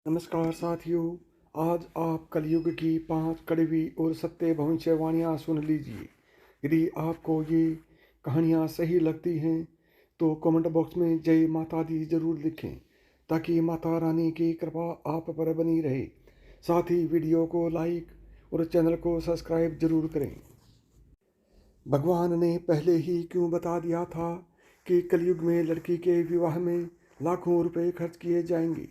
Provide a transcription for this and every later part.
नमस्कार साथियों। आज आप कलयुग की 5 कड़वी और सत्य भविष्यवाणियाँ सुन लीजिए। यदि आपको ये कहानियाँ सही लगती हैं तो कमेंट बॉक्स में जय माता दी जरूर लिखें ताकि माता रानी की कृपा आप पर बनी रहे। साथ ही वीडियो को लाइक और चैनल को सब्सक्राइब जरूर करें। भगवान ने पहले ही क्यों बता दिया था कि कलयुग में लड़की के विवाह में लाखों रुपए खर्च किए जाएंगे।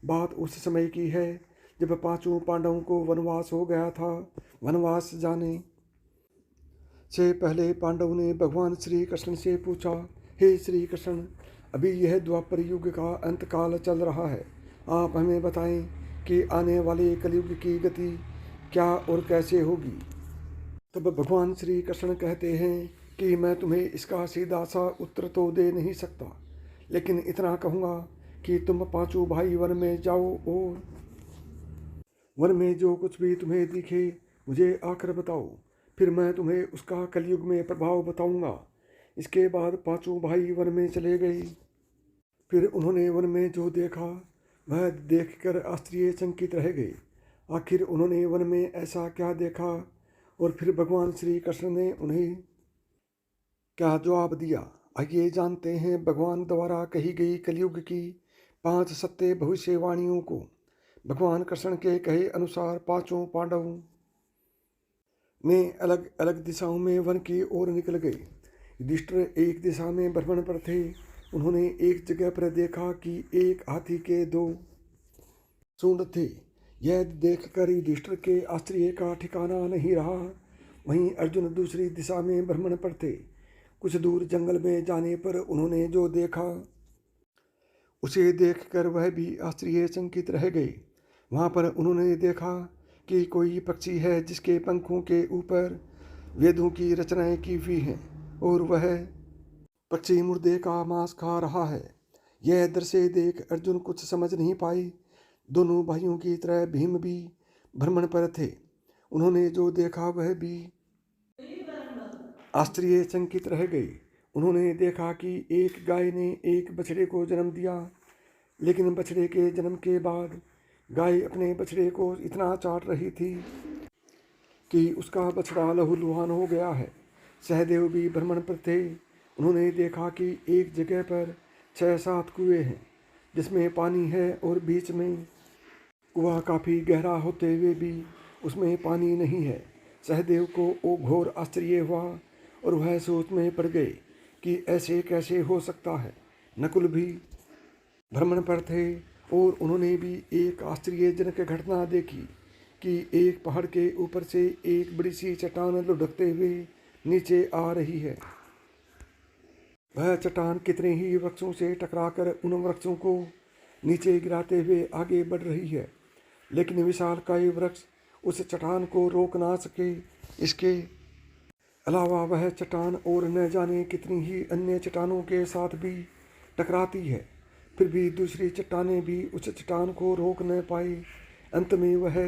बात उस समय की है जब पांचों पांडवों को वनवास हो गया था। वनवास जाने से पहले पांडवों ने भगवान श्री कृष्ण से पूछा, हे श्री कृष्ण, अभी यह द्वापर युग का अंतकाल चल रहा है। आप हमें बताएं कि आने वाले कलयुग की गति क्या और कैसे होगी। तब भगवान श्री कृष्ण कहते हैं कि मैं तुम्हें इसका सीधा सा उत्तर तो दे नहीं सकता, लेकिन इतना कहूँगा कि तुम पांचों भाई वन में जाओ और वन में जो कुछ भी तुम्हें दिखे मुझे आकर बताओ, फिर मैं तुम्हें उसका कलयुग में प्रभाव बताऊंगा। इसके बाद पांचों भाई वन में चले गए। फिर उन्होंने वन में जो देखा वह देखकर आश्चर्यचकित रह गए। आखिर उन्होंने वन में ऐसा क्या देखा और फिर भगवान श्री कृष्ण ने उन्हें क्या जवाब दिया, आइए जानते हैं भगवान द्वारा कही गई कलयुग की 5 सत्य भविष्यवाणियों को। भगवान कृष्ण के कहे अनुसार पांचों पांडवों ने अलग अलग दिशाओं में वन की ओर निकल गए। युधिष्ठिर एक दिशा में भ्रमण पर थे। उन्होंने एक जगह पर देखा कि एक हाथी के 2 सूंड थे। यह देखकर युधिष्ठिर के आश्चर्य का ठिकाना नहीं रहा। वहीं अर्जुन दूसरी दिशा में भ्रमण पर थे। कुछ दूर जंगल में जाने पर उन्होंने जो देखा उसे देखकर वह भी आश्चर्यचकित रह गए। वहाँ पर उन्होंने देखा कि कोई पक्षी है जिसके पंखों के ऊपर वेदों की रचनाएं की हुई हैं और वह पक्षी मुर्दे का मांस खा रहा है। यह दृश्य देख अर्जुन कुछ समझ नहीं पाए। दोनों भाइयों की तरह भीम भी भ्रमण पर थे। उन्होंने जो देखा वह भी आश्चर्यचकित रह गए। उन्होंने देखा कि एक गाय ने एक बछड़े को जन्म दिया, लेकिन बछड़े के जन्म के बाद गाय अपने बछड़े को इतना चाट रही थी कि उसका बछड़ा लहूलुहान हो गया है। सहदेव भी भ्रमण पर थे। उन्होंने देखा कि एक जगह पर 6-7 कुएं हैं जिसमें पानी है और बीच में कुआं काफ़ी गहरा होते हुए भी उसमें पानी नहीं है। सहदेव को वो घोर आश्चर्य हुआ और वह सोच में पड़ गए कि ऐसे कैसे हो सकता है। नकुल भी भ्रमण पर थे और उन्होंने भी एक आश्चर्यजनक घटना देखी कि एक पहाड़ के ऊपर से एक बड़ी सी चट्टान लुढ़कते हुए नीचे आ रही है। वह चट्टान कितने ही वृक्षों से टकराकर उन वृक्षों को नीचे गिराते हुए आगे बढ़ रही है, लेकिन विशालकाय वृक्ष उस चट्टान को रोक ना सके। इसके अलावा वह चट्टान और न जाने कितनी ही अन्य चट्टानों के साथ भी टकराती है, फिर भी दूसरी चट्टानें भी उस चट्टान को रोक न पाई। अंत में वह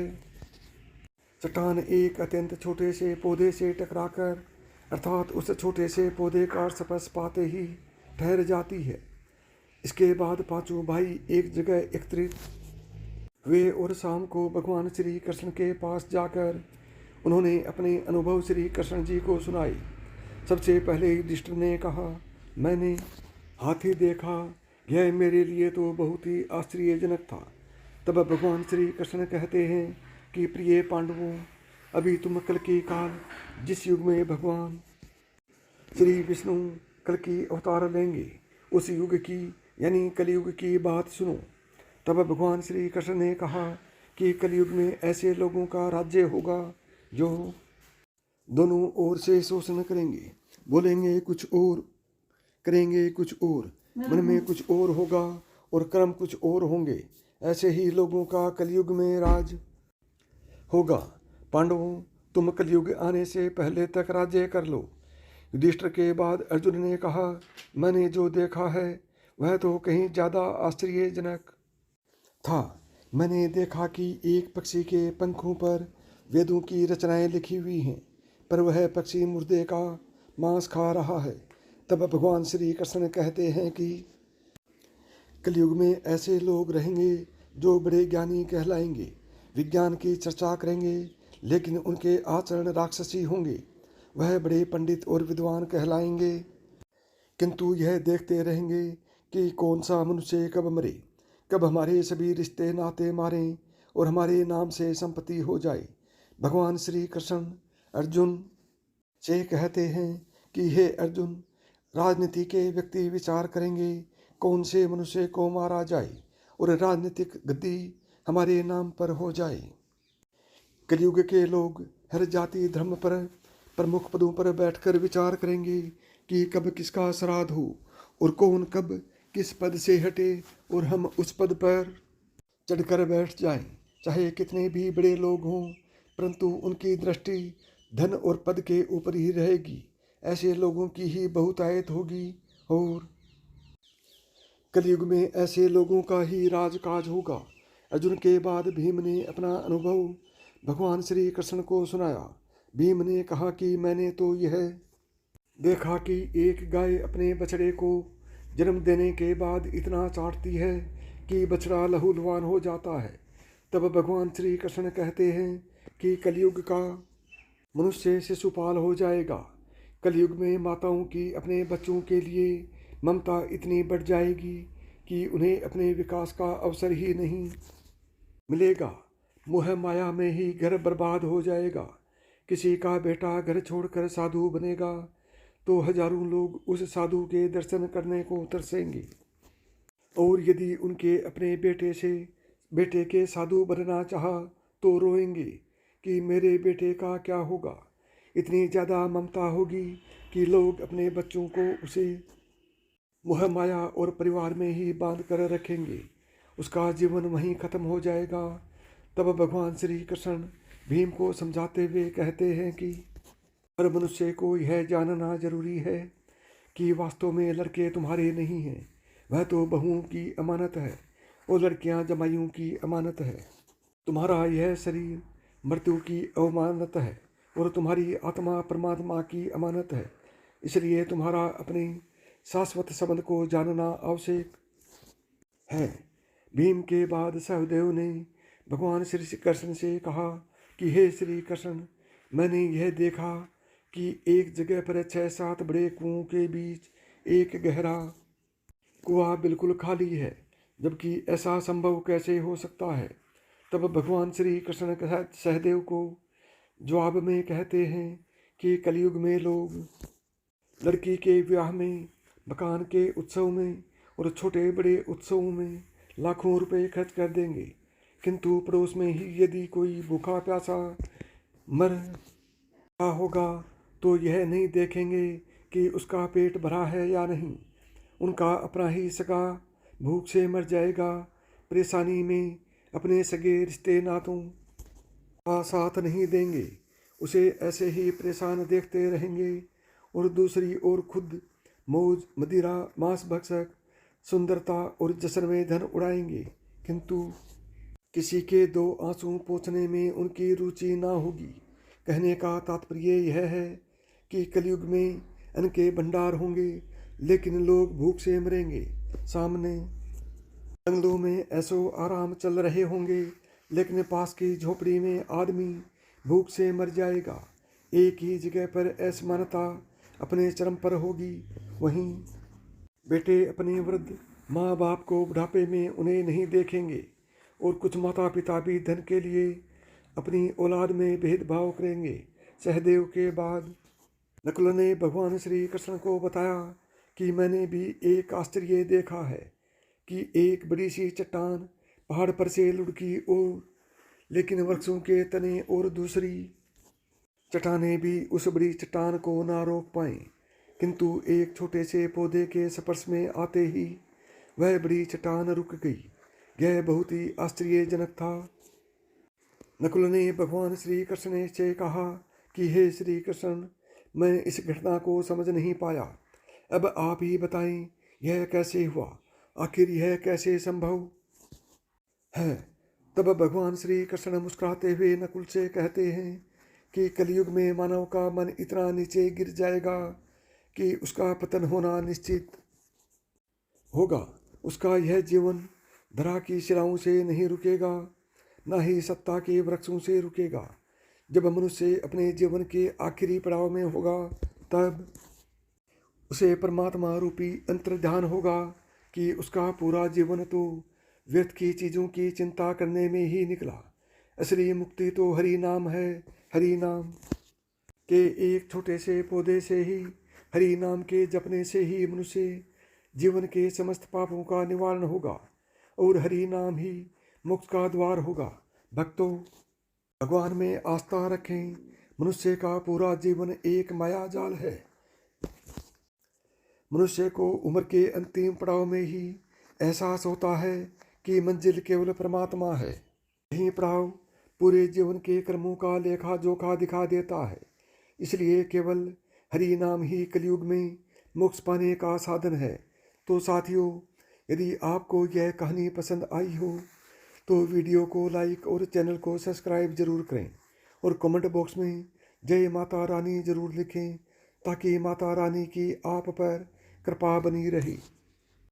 चट्टान एक अत्यंत छोटे से पौधे से टकराकर अर्थात उस छोटे से पौधे का स्पर्श पाते ही ठहर जाती है। इसके बाद पांचों भाई एक जगह एकत्रित हुए और शाम को भगवान श्री कृष्ण के पास जाकर उन्होंने अपने अनुभव श्री कृष्ण जी को सुनाए। सबसे पहले युधिष्ठिर ने कहा, मैंने हाथी देखा, यह मेरे लिए तो बहुत ही आश्चर्यजनक था। तब भगवान श्री कृष्ण कहते हैं कि प्रिय पांडवों, अभी तुम कल की काल जिस युग में भगवान श्री विष्णु कल की अवतार लेंगे उस युग की यानी कलयुग की बात सुनो। तब भगवान श्री कृष्ण ने कहा कि कलयुग में ऐसे लोगों का राज्य होगा जो दोनों ओर से शोषण करेंगे, बोलेंगे कुछ और, करेंगे कुछ और, मन में कुछ और होगा और कर्म कुछ और होंगे। ऐसे ही लोगों का कलयुग में राज होगा। पांडवों, तुम कलयुग आने से पहले तक राज्य कर लो। युधिष्ठिर के बाद अर्जुन ने कहा, मैंने जो देखा है वह तो कहीं ज़्यादा आश्चर्यजनक था। मैंने देखा कि एक पक्षी के पंखों पर वेदों की रचनाएं लिखी हुई हैं, पर वह पक्षी मुर्दे का मांस खा रहा है। तब भगवान श्री कृष्ण कहते हैं कि कलयुग में ऐसे लोग रहेंगे जो बड़े ज्ञानी कहलाएंगे, विज्ञान की चर्चा करेंगे, लेकिन उनके आचरण राक्षसी होंगे। वह बड़े पंडित और विद्वान कहलाएंगे, किंतु यह देखते रहेंगे कि कौन सा मनुष्य कब मरे, कब हमारे सभी रिश्ते नाते मारें और हमारे नाम से संपत्ति हो जाए। भगवान श्री कृष्ण अर्जुन से कहते हैं कि हे अर्जुन, राजनीति के व्यक्ति विचार करेंगे कौन से मनुष्य को मारा जाए और राजनीतिक गद्दी हमारे नाम पर हो जाए। कलयुग के लोग हर जाति धर्म पर प्रमुख पदों पर बैठकर विचार करेंगे कि कब किसका श्राद्ध हो और कौन कब किस पद से हटे और हम उस पद पर चढ़कर बैठ जाएं। चाहे कितने भी बड़े लोग हों, परंतु उनकी दृष्टि धन और पद के ऊपर ही रहेगी। ऐसे लोगों की ही बहुतायत होगी और कलयुग में ऐसे लोगों का ही राजकाज होगा। अर्जुन के बाद भीम ने अपना अनुभव भगवान श्री कृष्ण को सुनाया। भीम ने कहा कि मैंने तो यह देखा कि एक गाय अपने बछड़े को जन्म देने के बाद इतना चाटती है कि बछड़ा लहूलुहान हो जाता है। तब भगवान श्री कृष्ण कहते हैं कि कलयुग का मनुष्य शिशुपाल हो जाएगा। कलयुग में माताओं की अपने बच्चों के लिए ममता इतनी बढ़ जाएगी कि उन्हें अपने विकास का अवसर ही नहीं मिलेगा। मोह माया में ही घर बर्बाद हो जाएगा। किसी का बेटा घर छोड़कर साधु बनेगा तो हजारों लोग उस साधु के दर्शन करने को तरसेंगे, और यदि उनके अपने बेटे के साधु बनना चाहा तो रोएंगे कि मेरे बेटे का क्या होगा। इतनी ज़्यादा ममता होगी कि लोग अपने बच्चों को उसे मोह माया और परिवार में ही बांध कर रखेंगे। उसका जीवन वहीं खत्म हो जाएगा। तब भगवान श्री कृष्ण भीम को समझाते हुए कहते हैं कि हर मनुष्य को यह जानना जरूरी है कि वास्तव में लड़के तुम्हारे नहीं हैं, वह तो बहुओं की अमानत है और लड़कियां जमाइयों की अमानत है। तुम्हारा यह शरीर मृत्यु की अमानत है और तुम्हारी आत्मा परमात्मा की अमानत है। इसलिए तुम्हारा अपने शाश्वत संबंध को जानना आवश्यक है। भीम के बाद सहदेव ने भगवान श्री कृष्ण से कहा कि हे श्री कृष्ण, मैंने यह देखा कि एक जगह पर 6-7 बड़े कुओं के बीच एक गहरा कुआं बिल्कुल खाली है, जबकि ऐसा संभव कैसे हो सकता है। तब भगवान श्री कृष्ण सहदेव को जवाब में कहते हैं कि कलयुग में लोग लड़की के विवाह में, मकान के उत्सव में और छोटे बड़े उत्सवों में लाखों रुपए खर्च कर देंगे, किंतु पड़ोस में ही यदि कोई भूखा प्यासा मर रहा होगा तो यह नहीं देखेंगे कि उसका पेट भरा है या नहीं। उनका अपना ही सगा भूख से मर जाएगा। परेशानी में अपने सगे रिश्ते नातों का साथ नहीं देंगे, उसे ऐसे ही परेशान देखते रहेंगे और दूसरी ओर खुद मौज मदिरा मांस भक्षक सुंदरता और जश्न में धन उड़ाएंगे, किंतु किसी के दो आंसू पोंछने में उनकी रुचि ना होगी। कहने का तात्पर्य यह है कि कलयुग में अन्न के भंडार होंगे, लेकिन लोग भूख से मरेंगे। सामने जंगलों में ऐसो आराम चल रहे होंगे, लेकिन पास की झोपड़ी में आदमी भूख से मर जाएगा। एक ही जगह पर असमानता अपने चरम पर होगी। वहीं बेटे अपने वृद्ध माँ बाप को बुढ़ापे में उन्हें नहीं देखेंगे, और कुछ माता पिता भी धन के लिए अपनी औलाद में भेदभाव करेंगे। सहदेव के बाद नकुल ने भगवान श्री कृष्ण को बताया कि मैंने भी एक आश्चर्य देखा है कि एक बड़ी सी चट्टान पहाड़ पर से लुढ़की और लेकिन वृक्षों के तने और दूसरी चट्टानें भी उस बड़ी चट्टान को ना रोक पाए, किंतु एक छोटे से पौधे के स्पर्श में आते ही वह बड़ी चट्टान रुक गई। यह बहुत ही आश्चर्यजनक था। नकुल ने भगवान श्री कृष्ण से कहा कि हे श्री कृष्ण, मैं इस घटना को समझ नहीं पाया, अब आप ही बताएं यह कैसे हुआ, आखिर यह कैसे संभव है। तब भगवान श्री कृष्ण मुस्कुराते हुए नकुल से कहते हैं कि कलयुग में मानव का मन इतना नीचे गिर जाएगा कि उसका पतन होना निश्चित होगा। उसका यह जीवन धरा की शिलाओं से नहीं रुकेगा, ना ही सत्ता के वृक्षों से रुकेगा। जब मनुष्य अपने जीवन के आखिरी पड़ाव में होगा, तब उसे परमात्मा रूपी अंतर्ध्यान होगा कि उसका पूरा जीवन तो व्यर्थ की चीज़ों की चिंता करने में ही निकला। असली मुक्ति तो हरि नाम है। हरि नाम के एक छोटे से पौधे से ही, हरि नाम के जपने से ही मनुष्य जीवन के समस्त पापों का निवारण होगा और हरि नाम ही मोक्ष का द्वार होगा। भक्तों, भगवान में आस्था रखें। मनुष्य का पूरा जीवन एक माया जाल है। मनुष्य को उम्र के अंतिम पड़ाव में ही एहसास होता है कि मंजिल केवल परमात्मा है। यही पड़ाव पूरे जीवन के कर्मों का लेखा जोखा दिखा देता है। इसलिए केवल हरि नाम ही कलयुग में मोक्ष पाने का साधन है। तो साथियों, यदि आपको यह कहानी पसंद आई हो तो वीडियो को लाइक और चैनल को सब्सक्राइब जरूर करें और कमेंट बॉक्स में जय माता रानी जरूर लिखें, ताकि माता रानी की आप पर कृपा बनी रही।